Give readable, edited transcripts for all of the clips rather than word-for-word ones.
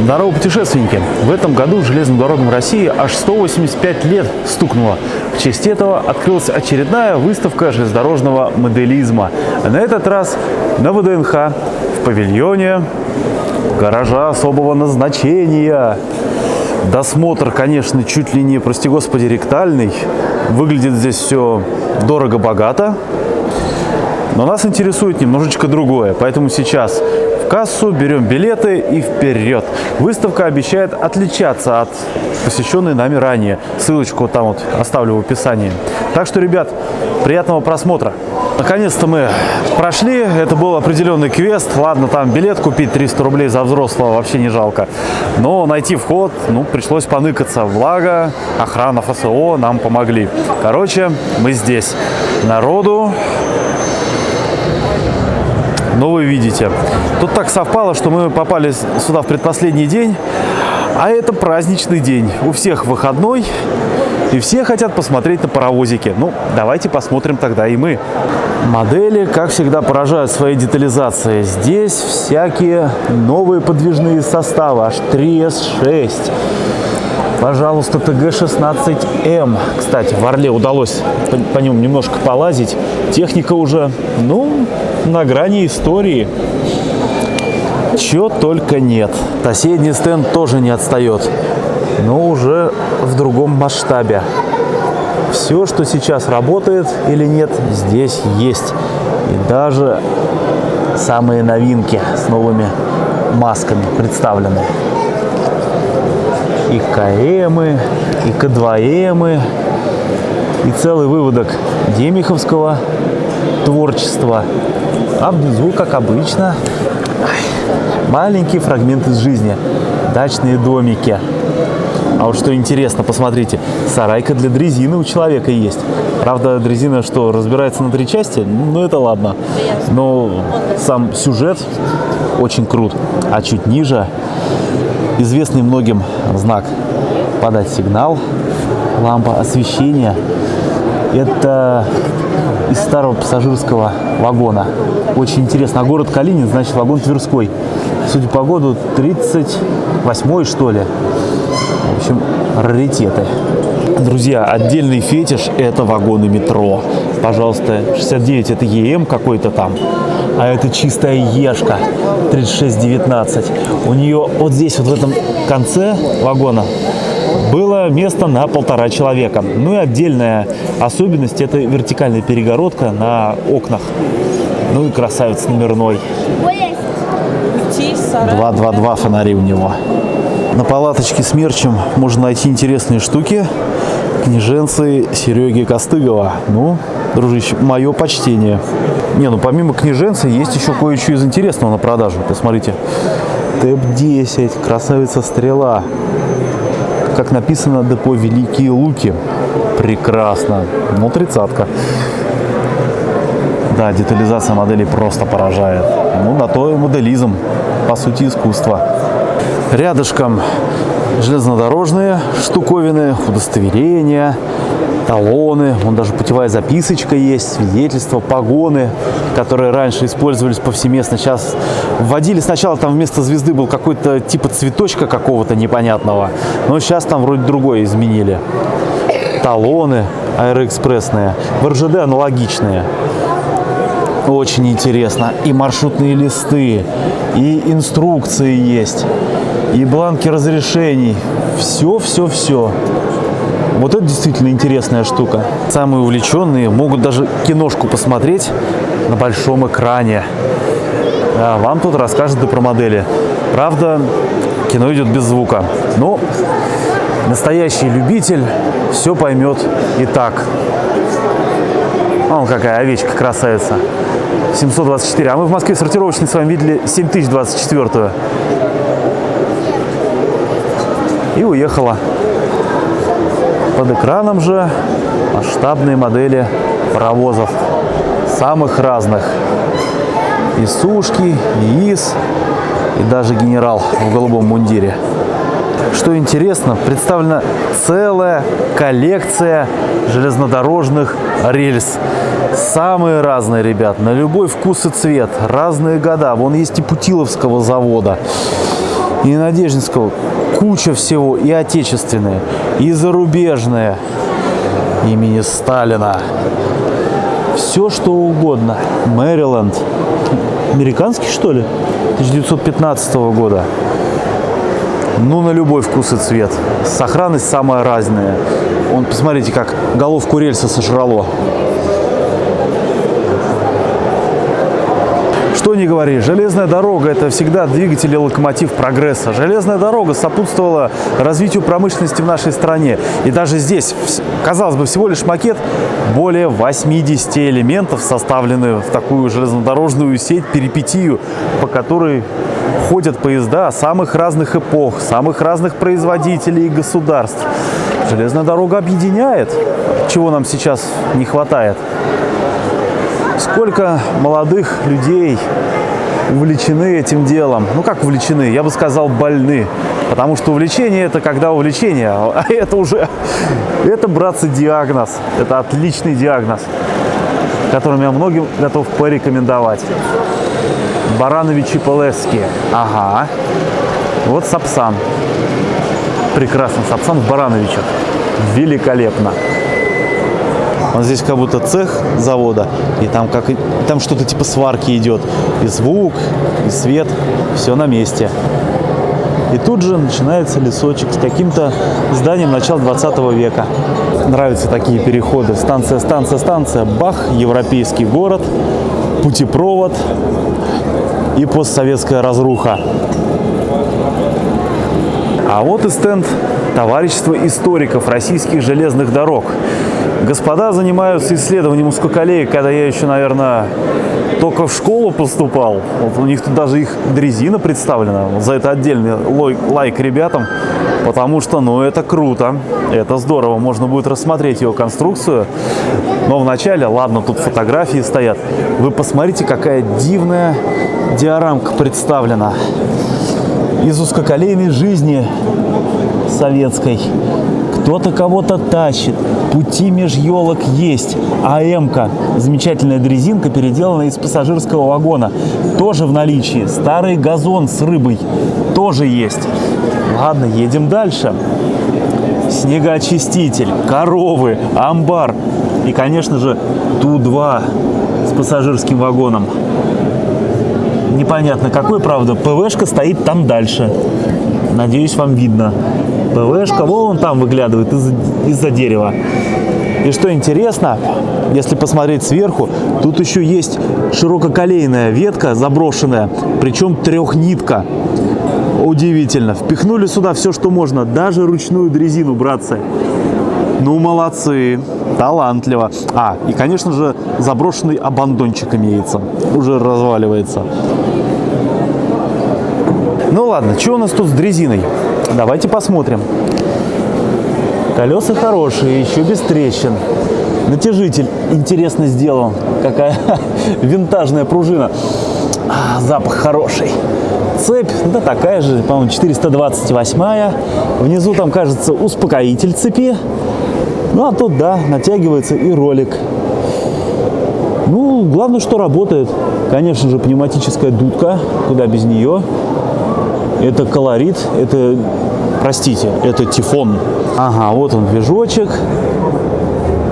Здорово, путешественники! В этом году железным дорогам России аж 185 лет стукнуло. В честь этого открылась очередная выставка железнодорожного моделизма. На этот раз на ВДНХ в павильоне гаража особого назначения. Досмотр, конечно, чуть ли не, прости господи, ректальный. Выглядит здесь все дорого-богато. Но нас интересует немножечко другое. Поэтому сейчас в кассу берем билеты и вперед. Выставка обещает отличаться от посещенной нами ранее. Ссылочку там вот оставлю в описании. Так что, ребят, приятного просмотра. Наконец-то мы прошли. Это был определенный квест. Ладно, там билет купить 300 рублей за взрослого вообще не жалко. Но найти вход, пришлось поныкаться. Благо, охрана ФСО нам помогли. Короче, мы здесь. Народу, но вы видите. Тут так совпало, что мы попали сюда в предпоследний день. А это праздничный день. У всех выходной. И все хотят посмотреть на паровозики. Давайте посмотрим тогда и мы. Модели, как всегда, поражают своей детализацией. Здесь всякие новые подвижные составы. Аж 3С6. Пожалуйста, ТГ-16М. Кстати, в Орле удалось по нему немножко полазить. Техника уже, на грани истории. Чего только нет. Соседний стенд тоже не отстает. Но уже в другом масштабе. Все, что сейчас работает или нет, здесь есть. И даже самые новинки с новыми масками представлены. И КМы, и К2Мы, и целый выводок демиховского творчества. А внизу, как обычно, маленькие фрагменты из жизни. Дачные домики. А вот что интересно, посмотрите, сарайка для дрезины у человека есть. Правда, дрезина что, разбирается на 3 части? Это ладно. Но сам сюжет очень крут. А чуть ниже известный многим знак «Подать сигнал», лампа освещения. Это из старого пассажирского вагона. Очень интересно. А город Калинин, значит, вагон Тверской. Судя по году, 38-й, что ли. В общем, раритеты. Друзья, отдельный фетиш – это вагоны метро. Пожалуйста, 69 – это ЕМ какой-то там. А это чистая Ешка 3619. У нее вот здесь, вот в этом конце вагона, было место на 1,5 человека. И отдельная особенность – это вертикальная перегородка на окнах. И красавец номерной. 222 фонари у него. На палаточке с мерчем можно найти интересные штуки. Книженцы Сереги Костыгова. Дружище, мое почтение. Помимо книженца есть еще кое-что из интересного на продажу. Посмотрите. ТЭП-10. Красавица стрела. Как написано, депо Великие Луки. Прекрасно. 30-ка. Да, детализация моделей просто поражает. На то и моделизм. По сути, искусство. Рядышком железнодорожные штуковины, удостоверения, талоны. Вон даже путевая записочка есть, свидетельства, погоны, которые раньше использовались повсеместно. Сейчас вводили, сначала там вместо звезды был какой-то типа цветочка какого-то непонятного, но сейчас там вроде другое изменили. Талоны аэроэкспрессные, в РЖД аналогичные. Очень интересно. И маршрутные листы, и инструкции есть, и бланки разрешений. Все. Вот это действительно интересная штука. Самые увлеченные могут даже киношку посмотреть на большом экране. Вам тут расскажут и про модели. Правда, кино идет без звука. Но настоящий любитель все поймет и так. Вон какая овечка красавица. 724. А мы в Москве сортировочной с вами видели 7024. И уехала. Под экраном же масштабные модели паровозов. Самых разных. И Сушки, и ИС, и даже генерал в голубом мундире. Что интересно, представлена целая коллекция железнодорожных рельс. Самые разные, ребят, на любой вкус и цвет, разные года. Вон есть и Путиловского завода. и Надеждинского. Куча всего, и отечественные, и зарубежные, имени Сталина. Все, что угодно. Мэриленд. Американский, что ли? 1915 года. Ну, на любой вкус и цвет. Сохранность самая разная. Вон, посмотрите, как головку рельса сожрало. Что ни говори, железная дорога – это всегда двигатель и локомотив прогресса. Железная дорога сопутствовала развитию промышленности в нашей стране. И даже здесь, казалось бы, всего лишь макет, более 80 элементов составлены в такую железнодорожную сеть, перипетию, по которой ходят поезда самых разных эпох, самых разных производителей и государств. Железная дорога объединяет, чего нам сейчас не хватает. Сколько молодых людей увлечены этим делом. Ну, как увлечены? Я бы сказал, больны. Потому что увлечение – это когда увлечение. А это уже, это, братцы, диагноз. Это отличный диагноз, которым я многим готов порекомендовать. Барановичи Полесские. Ага. Вот Сапсан. Прекрасно. Сапсан в Барановичах. Великолепно. Он здесь как будто цех завода, и там что-то типа сварки идет. И звук, и свет, все на месте. И тут же начинается лесочек с каким-то зданием начала 20 века. Нравятся такие переходы. Станция, станция, станция. Бах, европейский город, путепровод и постсоветская разруха. А вот и стенд Товарищества историков российских железных дорог. Господа занимаются исследованием узкоколеек, когда я еще, наверное, только в школу поступал. Вот у них тут даже их дрезина представлена. Вот за это отдельный лайк ребятам, потому что, ну, это круто, это здорово. Можно будет рассмотреть ее конструкцию. Но вначале, ладно, тут фотографии стоят. Вы посмотрите, какая дивная диорамка представлена из узкоколейной жизни советской. Кто-то кого-то тащит, пути меж елок есть. АМ-ка, замечательная дрезинка, переделана из пассажирского вагона, тоже в наличии. Старый газон с рыбой тоже есть. Ладно, едем дальше. Снегоочиститель, коровы, амбар и, конечно же, Ту-2 с пассажирским вагоном. Непонятно какой, правда, ПВшка стоит там дальше. Надеюсь, вам видно. ПВшка вон там выглядывает из-за дерева. И что интересно, если посмотреть сверху, тут еще есть ширококолейная ветка заброшенная, причем трехнитка. Удивительно. Впихнули сюда все, что можно, даже ручную дрезину, братцы. Ну, молодцы, талантливо. А, и, конечно же, заброшенный абандончик имеется. Уже разваливается. Ну ладно, что у нас тут с дрезиной? Давайте посмотрим. Колеса хорошие, еще без трещин. Натяжитель интересно сделан. Какая винтажная пружина. Запах хороший. Цепь, да, такая же, по-моему, 428-я. Внизу там, кажется, успокоитель цепи. Ну, а тут, да, натягивается и ролик. Ну, главное, что работает. Конечно же, пневматическая дудка. Куда без нее. Это колорит, это, простите, это тифон. Ага, вот он, движочек.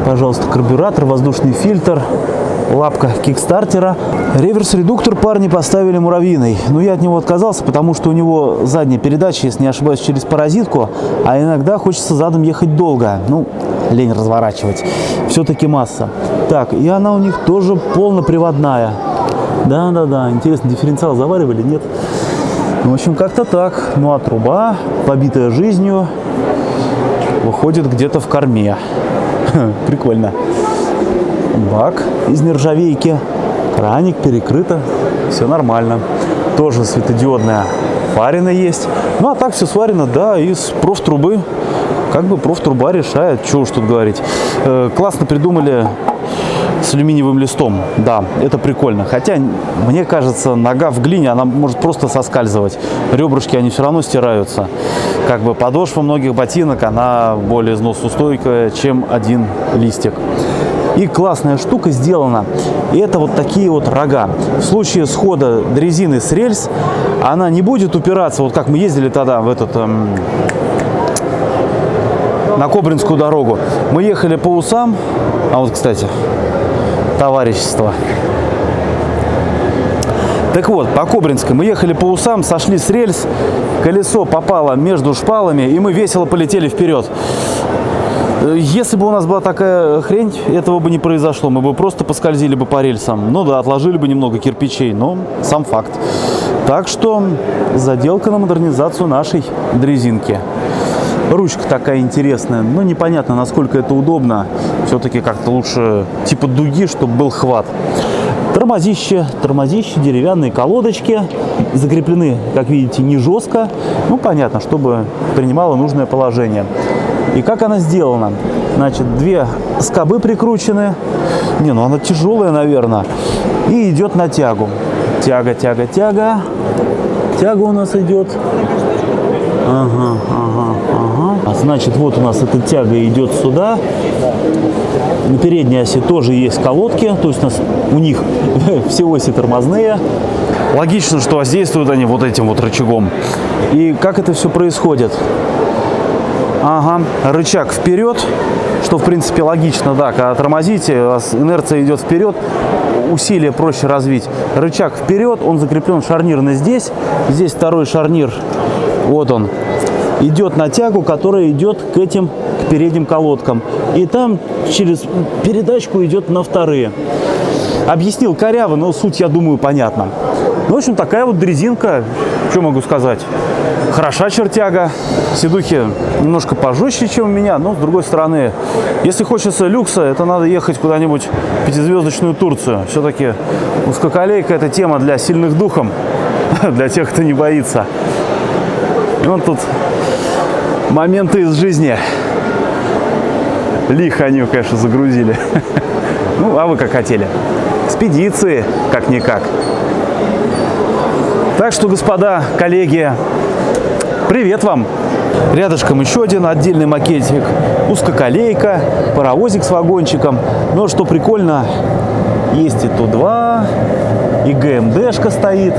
Пожалуйста, карбюратор, воздушный фильтр, лапка кикстартера. Реверс-редуктор парни поставили муравьиный. Но я от него отказался, потому что у него задняя передача, если не ошибаюсь, через паразитку. А иногда хочется задом ехать долго. Ну, лень разворачивать. Все-таки масса. Так, и она у них тоже полноприводная. Да-да-да, интересно, дифференциал заваривали, нет? В общем, как-то так. Ну, а труба, побитая жизнью, выходит где-то в корме. Прикольно. Бак из нержавейки. Краник перекрыто. Все нормально. Тоже светодиодная фарина есть. Ну, а так все сварено, да, из профтрубы. Как бы профтруба решает. Чего уж тут говорить. Классно придумали с алюминиевым листом. Да, это прикольно. Хотя, мне кажется, нога в глине, она может просто соскальзывать. Ребрышки, они все равно стираются. Как бы подошва многих ботинок, она более износоустойкая, чем один листик. И классная штука сделана. Это вот такие вот рога. В случае схода дрезины с рельс, она не будет упираться, вот как мы ездили тогда в этот... на Кобринскую дорогу. Мы ехали по усам, а вот, кстати, товарищество. Так вот, по Кобринской мы ехали по усам, сошли с рельс, колесо попало между шпалами, и мы весело полетели вперед. Если бы у нас была такая хрень, этого бы не произошло. Мы бы просто поскользили бы по рельсам. Ну да, отложили бы немного кирпичей, но сам факт. Так что заделка на модернизацию нашей дрезинки. Ручка такая интересная, но непонятно, насколько это удобно. Все-таки как-то лучше типа дуги, чтобы был хват. Тормозище, деревянные колодочки. Закреплены, как видите, не жестко. Ну, понятно, чтобы принимало нужное положение. И как она сделана? Значит, две скобы прикручены. Не, ну она тяжелая, наверное. И идет на тягу. Тяга. Тяга у нас идет. Ага. Значит, вот у нас эта тяга идет сюда. На передней оси тоже есть колодки. То есть у них все оси тормозные. Логично, что воздействуют они вот этим вот рычагом. И как это все происходит? Ага, рычаг вперед, что в принципе логично, да, когда тормозите, у вас инерция идет вперед, усилие проще развить. Рычаг вперед, он закреплен шарнирно здесь второй шарнир, вот он, идет на тягу, которая идет к передним колодкам. И там через передачку идет на вторые. Объяснил коряво, но суть, я думаю, понятна. Ну, в общем, такая вот дрезинка, что могу сказать. Хороша чертяга, седухи немножко пожестче, чем у меня, но с другой стороны, если хочется люкса, это надо ехать куда-нибудь в пятизвездочную Турцию. Все-таки узкоколейка — это тема для сильных духом, для тех, кто не боится. И вот тут моменты из жизни. Лихо они, конечно, загрузили. Ну, а вы как хотели. Экспедиции, как-никак. Так что, господа, коллеги, привет вам! Рядышком еще один отдельный макетик. Узкоколейка, паровозик с вагончиком. Но что прикольно, есть и Ту-2, и ГМДшка стоит.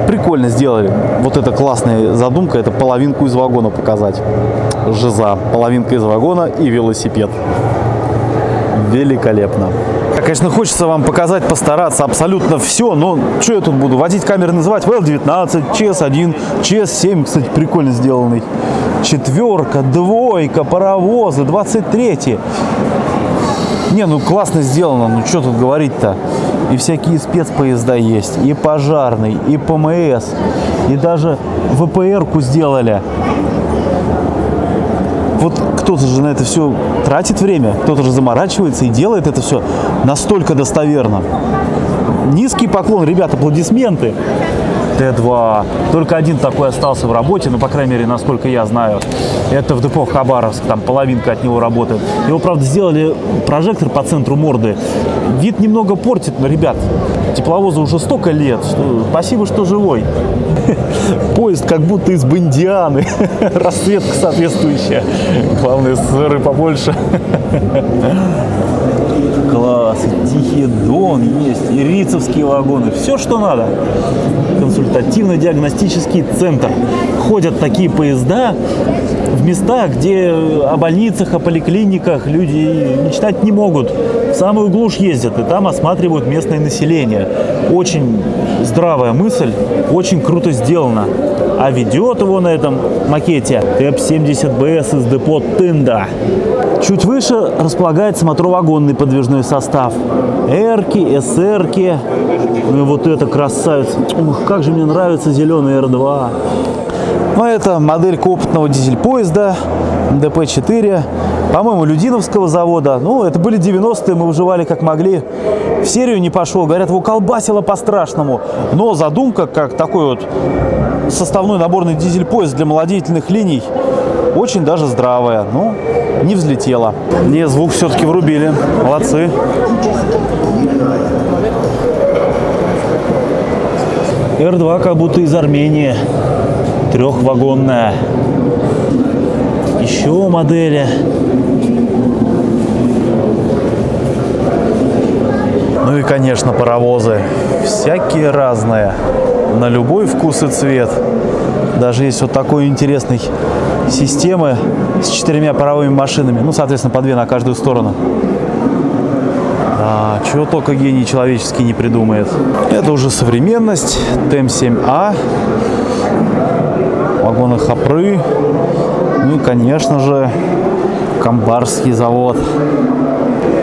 Прикольно сделали. Вот это классная задумка, это половинку из вагона показать. Жиза, половинка из вагона и велосипед. Великолепно. Конечно, хочется вам показать, постараться абсолютно все, но что я тут буду? Водить камеры называть? ВЛ-19, ЧС-1, ЧС-7, кстати, прикольно сделанный. Четверка, двойка, паровозы, 23-й. Не, ну классно сделано, ну что тут говорить-то? И всякие спецпоезда есть, и пожарный, и ПМС, и даже ВПР-ку сделали. Вот кто-то же на это все тратит время, кто-то же заморачивается и делает это все настолько достоверно. Низкий поклон, ребята, аплодисменты. Т2. Только один такой остался в работе, ну, по крайней мере, насколько я знаю. Это в депо Хабаровск, там половинка от него работает. Его, правда, сделали прожектор по центру морды. Вид немного портит, но, ребят, тепловозу уже столько лет, что спасибо, что живой. Поезд как будто из Бондианы. Расцветка соответствующая. Главное, сыры побольше. Класс, Тихий Дон есть, и рицевские вагоны. Все, что надо. Консультативно-диагностический центр. Ходят такие поезда в места, где о больницах, о поликлиниках люди мечтать не могут. В самую глушь ездят, и там осматривают местное население. Очень здравая мысль, очень круто сделано. А ведет его на этом макете ТЭП-70БС из депо Тында. Чуть выше располагается мотор-вагонный подвижной состав. Эрки, СРки. Ну и вот это красавец. Ух, как же мне нравится зеленый Р2. Ну, это моделька опытного дизель-поезда ДП-4. По-моему, Людиновского завода. Ну, это были 90-е, мы выживали как могли. В серию не пошел. Говорят, его колбасило по-страшному. Но задумка, как такой вот составной наборный дизель-поезд для малодеятельных линий, очень даже здравая. Ну, не взлетела. Не, звук все-таки врубили. Молодцы. Р2 как будто из Армении. Трехвагонная. Еще модели. и, конечно, паровозы. Всякие разные. На любой вкус и цвет. Даже есть вот такой интересной системы с 4 паровыми машинами. Ну, соответственно, по 2 на каждую сторону. Да, чего только гений человеческий не придумает. Это уже современность. ТЭМ-7А. Вагоны Хопры. Ну и, конечно же, Камбарский завод.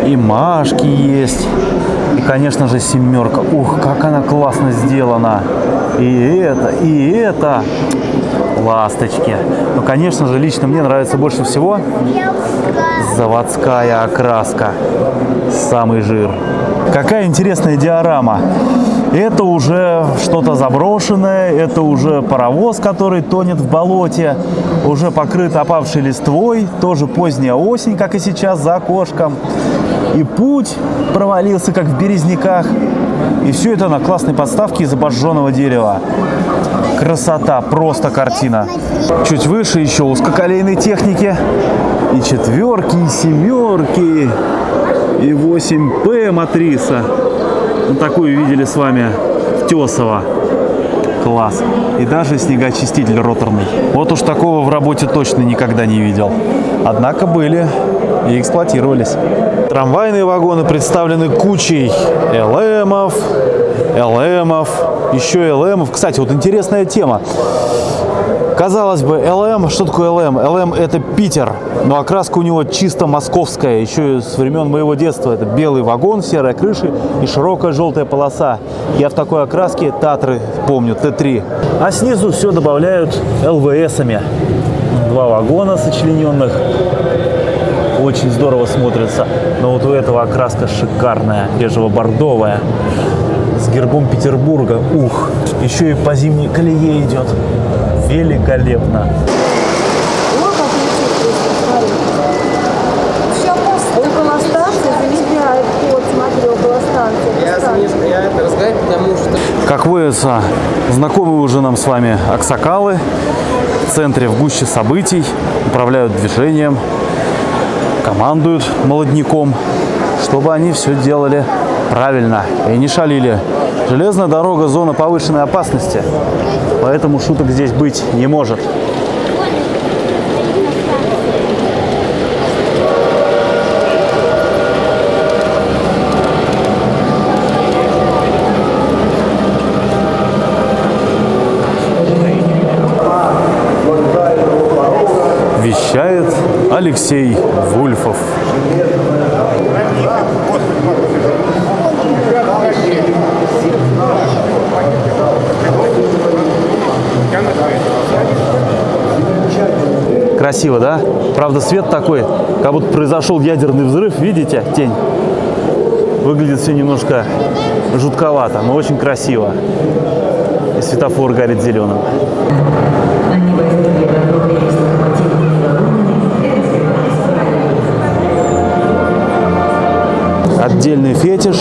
И Машки есть. И, конечно же, семерка. Ух, как она классно сделана. И это. Ласточки. Ну, конечно же, лично мне нравится больше всего заводская окраска. Самый жир. Какая интересная диорама. Это уже что-то заброшенное, это уже паровоз, который тонет в болоте, уже покрыт опавшей листвой, тоже поздняя осень, как и сейчас за окошком. И путь провалился, как в Березняках. И все это на классной подставке из обожженного дерева. Красота, просто картина. Чуть выше еще узкоколейной техники. И 4, и 7, и 8П матрица. Вот такую видели с вами в Тесово. Класс. И даже снегоочиститель роторный. Вот уж такого в работе точно никогда не видел. Однако были и эксплуатировались. Трамвайные вагоны представлены кучей ЛМов, еще ЛМов. Кстати, вот интересная тема. Казалось бы, ЛМ, что такое ЛМ? ЛМ это Питер, но окраска у него чисто московская, еще с времен моего детства. Это белый вагон, серая крыша и широкая желтая полоса. Я в такой окраске Татры помню, Т3. А снизу все добавляют ЛВСами. 2 вагона сочлененных. Очень здорово смотрится. Но вот у этого окраска шикарная, бежево-бордовая. С гербом Петербурга. Ух, еще и по зимней колее идет. Великолепно. Все около станции, заезжает код, смотри, около станции. Я это разговариваю, потому что... Как водится, знакомые уже нам с вами аксакалы. В центре, в гуще событий. Управляют движением. Командуют молодняком, чтобы они все делали правильно и не шалили. Железная дорога – зона повышенной опасности, поэтому шуток здесь быть не может. Вещает Алексей Вульфов. Красиво, да? Правда, свет такой, как будто произошел ядерный взрыв. Видите, тень? Выглядит все немножко жутковато, но очень красиво. И светофор горит зеленым. Отдельный фетиш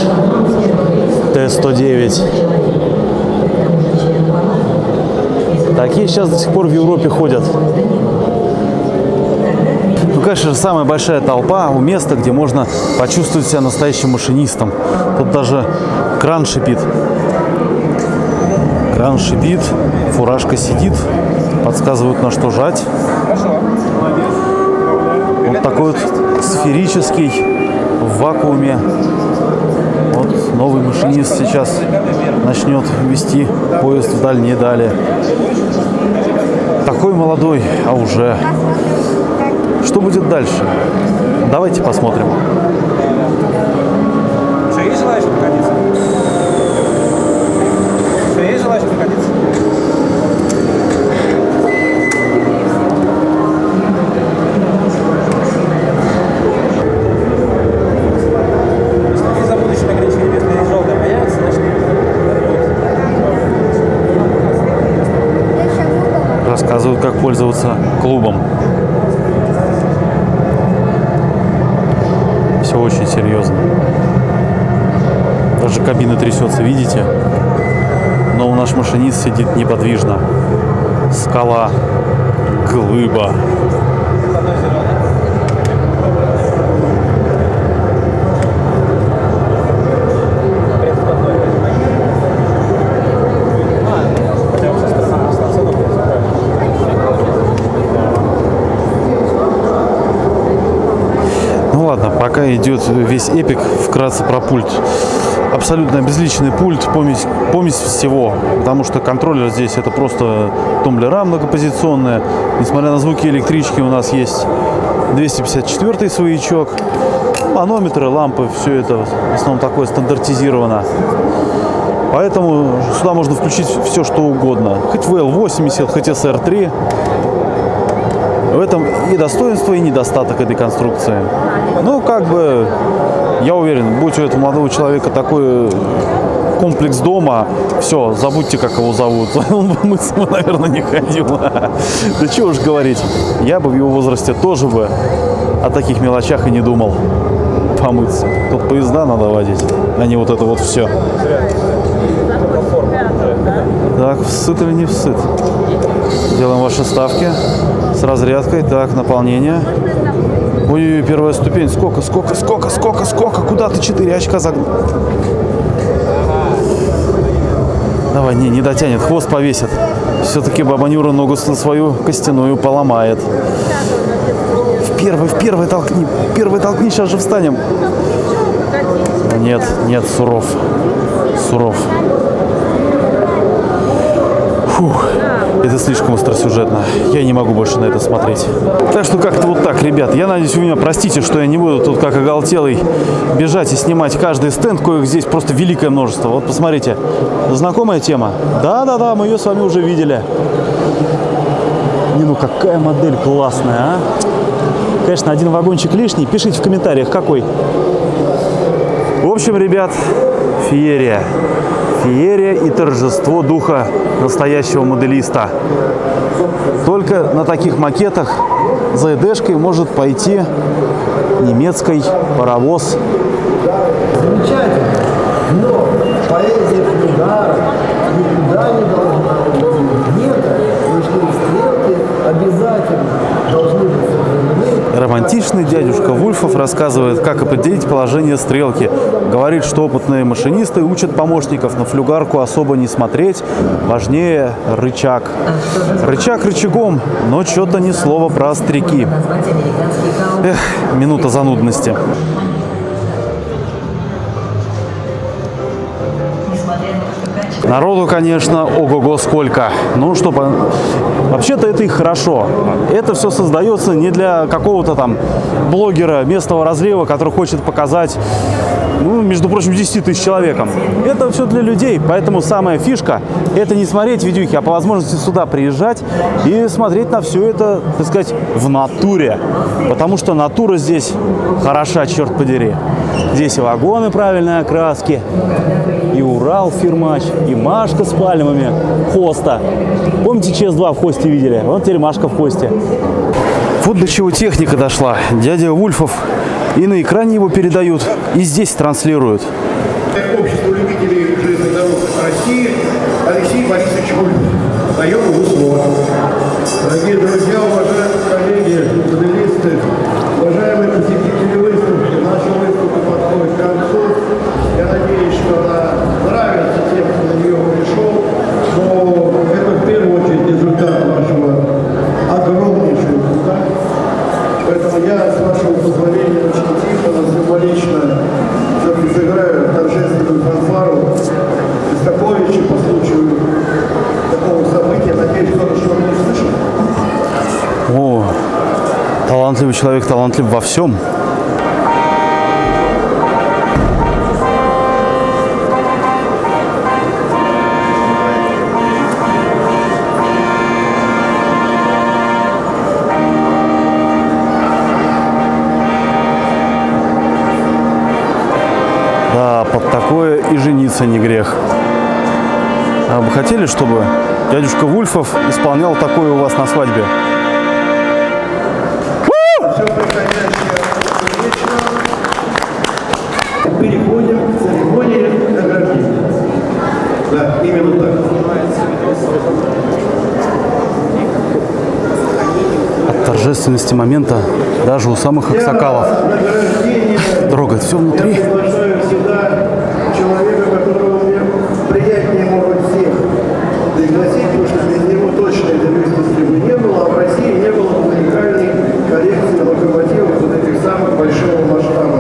Т-109. Такие сейчас до сих пор в Европе ходят. Ну, конечно же, самая большая толпа у места, где можно почувствовать себя настоящим машинистом. Тут даже кран шипит. Кран шипит, фуражка сидит, подсказывают, на что жать. Вот такой вот сферический в вакууме. Вот новый машинист сейчас начнет вести поезд в дальние дали. Такой молодой, а уже. Что будет дальше? Давайте посмотрим. Что, есть желающие находиться? Что, есть желающие находиться? Если за будущим ограничением, если желтое появится, значит... Рассказывают, как пользоваться клубом. Все очень серьезно. Даже кабина трясется, видите? Но наш машинист сидит неподвижно. Скала, глыба. Пока идет весь эпик, вкратце про пульт. Абсолютно обезличенный пульт, помесь всего, потому что контроллер здесь это просто тумблера многопозиционные. Несмотря на звуки электрички, у нас есть 254 своячок, манометры, лампы, все это в основном такое стандартизировано. Поэтому сюда можно включить все, что угодно. Хоть VL80, хоть SR3. В этом и достоинство, и недостаток этой конструкции. Ну, как бы, я уверен, будь у этого молодого человека такой комплекс дома, все, забудьте, как его зовут. Он бы мыться, наверное, не ходил. Да чего уж говорить, я бы в его возрасте тоже бы о таких мелочах и не думал. Помыться. Тут поезда надо водить, а не вот это вот все. Так, всыт или не всыт? Делаем ваши ставки с разрядкой. Так, наполнение. Ой, первая ступень. Сколько? Куда ты 4 очка загнал? Давай, не дотянет. Хвост повесит. Все-таки баба Нюра ногу свою костяную поломает. В первый толкни. Сейчас же встанем. Нет, суров. Фух, это слишком остросюжетно. Я не могу больше на это смотреть. Так что как-то вот так, ребят. Я надеюсь, вы меня простите, что я не буду тут как оголтелый бежать и снимать каждый стенд, коих здесь просто великое множество. Вот посмотрите, знакомая тема? Да, мы ее с вами уже видели. Ну какая модель классная, а? Конечно, один вагончик лишний. Пишите в комментариях, какой. В общем, ребят, феерия. Феерия и торжество духа настоящего моделиста. Только на таких макетах за ЭДшкой может пойти немецкий паровоз. Замечательно, но поэзия флюгара никуда не должна уйти. Где-то ручные стрелки обязательно должны быть сохранены. Романтичный дядюшка Вульфов рассказывает, как определить положение стрелки. Говорит, что опытные машинисты учат помощников на флюгарку особо не смотреть. Важнее рычаг. Рычаг рычагом, но что-то ни слова про остряки. Эх, минута занудности. Народу, конечно, ого-го сколько. Ну, что, вообще-то это и хорошо. Это все создается не для какого-то там блогера местного разлива, который хочет показать, ну, между прочим, 10 тысяч человекам. Это все для людей, поэтому самая фишка – это не смотреть видюхи, а по возможности сюда приезжать и смотреть на все это, так сказать, в натуре. Потому что натура здесь хороша, черт подери. Здесь и вагоны правильной окраски, и Урал фирмач, и Машка с пальмами, Хоста. Помните, ЧС-2 в Хосте видели? Вон теперь Машка в Хосте. Вот до чего техника дошла. Дядя Вульфов и на экране его передают, и здесь транслируют. Общество любителей железных дорог России Алексей Борисович Вульфов. Даем ему слово. Дорогие друзья, уважаемые коллеги, журналисты, уважаемые посетители выставки, наша выставка подходит к концу. Я надеюсь, что она нравится тем, кто на нее пришел, но это в первую очередь результат нашего огромнейшего труда. Поэтому я, с вашего позволения, очень тихо, но символично сыграю торжественную фанфару Ростаковича по случаю такого события. Надеюсь, кто-то что-то не слышит. О, талантливый человек, талантлив во всем. Да, под такое и жениться не грех. А вы хотели, чтобы дядюшка Вульфов исполнял такое у вас на свадьбе? Все происходящее вечно. Переходим к церемонии награждения. Да, именно так. От торжественности момента даже у самых аксакалов трогает все внутри. Я приглашаю всегда человека, которого мне приятнее, может быть, всех пригласить, потому что без него точно этой выставки бы не было, а в России не было бы уникальной коллекции локомотивов вот этих самых большого масштаба.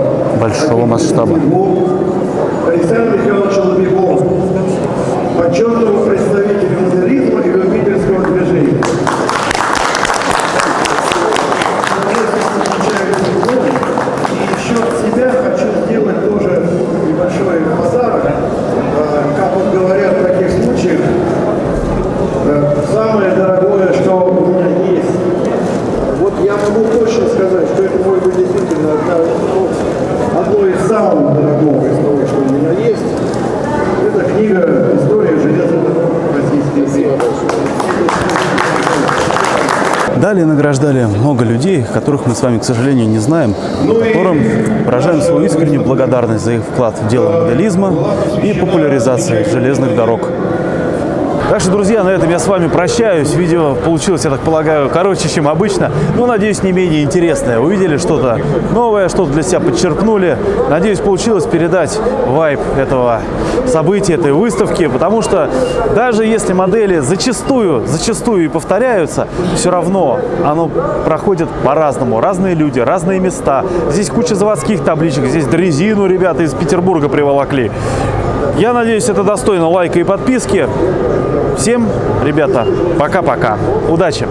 Александру Михайловичу Лобикову, почетному представителю моделизма и любительского движения. И еще от себя хочу сделать тоже небольшой подарок. Как вот говорят в таких случаях, самое дорогое, что у меня есть. Вот я могу точно сказать, что это может быть действительно одно из самых дорогого из того, что у меня есть. Это книга «История железных дорог Российской империи». Далее награждали много людей, которых мы с вами, к сожалению, не знаем, которым выражаем свою искреннюю благодарность за их вклад в дело моделизма и популяризации железных дорог. Так что, друзья, на этом я с вами прощаюсь. Видео получилось, я так полагаю, короче, чем обычно, но, надеюсь, не менее интересное. Увидели что-то новое, что-то для себя подчерпнули. Надеюсь, получилось передать вайб этого события, этой выставки, потому что даже если модели зачастую и повторяются, все равно оно проходит по-разному. Разные люди, разные места. Здесь куча заводских табличек, здесь дрезину ребята из Петербурга приволокли. Я надеюсь, это достойно лайка и подписки. Всем, ребята, пока-пока. Удачи!